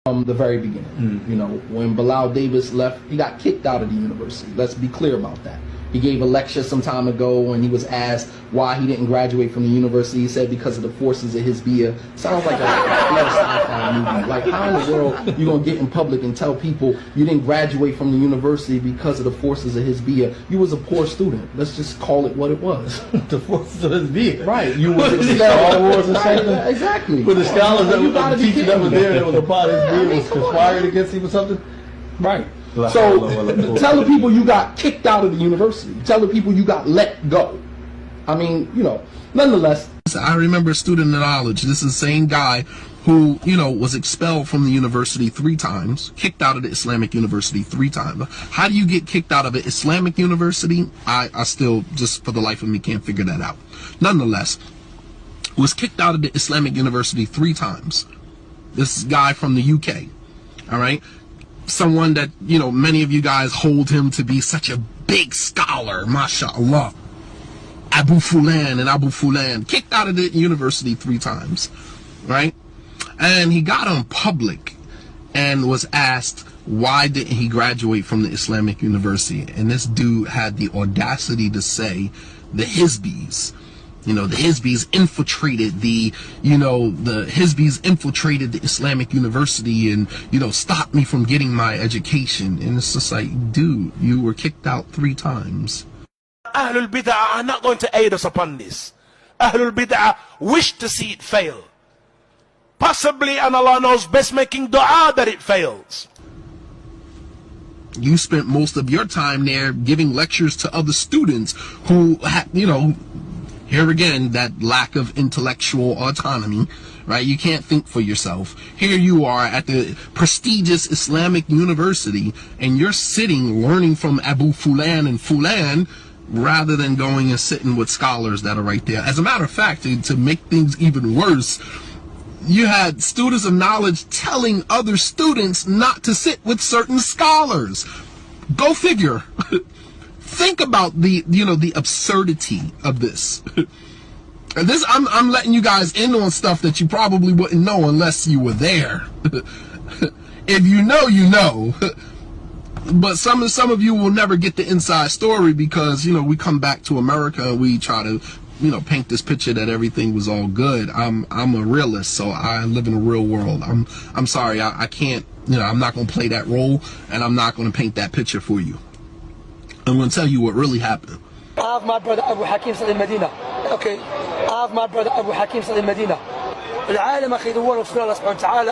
From the very beginning. You know, when Bilal Davis left, he got kicked out of the university. Let's be clear about that. He gave a lecture some time ago when he was asked why he didn't graduate from the university. He said because of the forces of Hizbiyya. Sounds like a sci-fi movie. Like, how in the world you gonna get in public and tell people you didn't graduate from the university because of the forces of Hizbiyya? You was a poor student. Let's just call it what it was. The forces of Hizbiyya. Right. You was right, exactly. With the scholars that the teacher that was there that was a part of Hizbiyya was conspired against him or something? Right. So tell the people you got kicked out of the university. Tell the people you got let go. I mean, you know, nonetheless. I remember a student in college. This is the same guy who, you know, was expelled from the university 3 times, kicked out of the Islamic university 3 times. How do you get kicked out of an Islamic university? I still, just for the life of me, can't figure that out. Nonetheless, was kicked out of the Islamic university 3 times. This guy from the UK, all right? Someone that, you know, many of you guys hold him to be such a big scholar, mashallah. Abu Fulan and Abu Fulan, kicked out of the university 3 times, right? And he got on public and was asked, why didn't he graduate from the Islamic university? And this dude had the audacity to say, the Hizbis, you know, the Hizbis infiltrated the Islamic university and, you know, stopped me from getting my education. And it's just like, dude, you were kicked out 3 times. Ahlul Bid'ah are not going to aid us upon this. Ahlul Bid'ah wish to see it fail. Possibly, and Allah knows best, making dua that it fails. You spent most of your time there giving lectures to other students who, you know, here again, that lack of intellectual autonomy, right? You can't think for yourself. Here you are at the prestigious Islamic university, and you're sitting learning from Abu Fulan and Fulan, rather than going and sitting with scholars that are right there. As a matter of fact, to make things even worse, you had students of knowledge telling other students not to sit with certain scholars. Go figure. Think about the, you know, the absurdity of this. This, I'm letting you guys in on stuff that you probably wouldn't know unless you were there. If you know, you know. But some of you will never get the inside story because, you know, we come back to America and we try to, you know, paint this picture that everything was all good. I'm a realist, so I live in a real world. I'm sorry, I can't, you know, I'm not going to play that role, and I'm not going to paint that picture for you. I'm going to tell you what really happened. I have my brother Abu Hakim Said Medina. Okay. I have my brother Abu Hakim Said Medina. العالم أخي دور رسول الله سبحانه وتعالى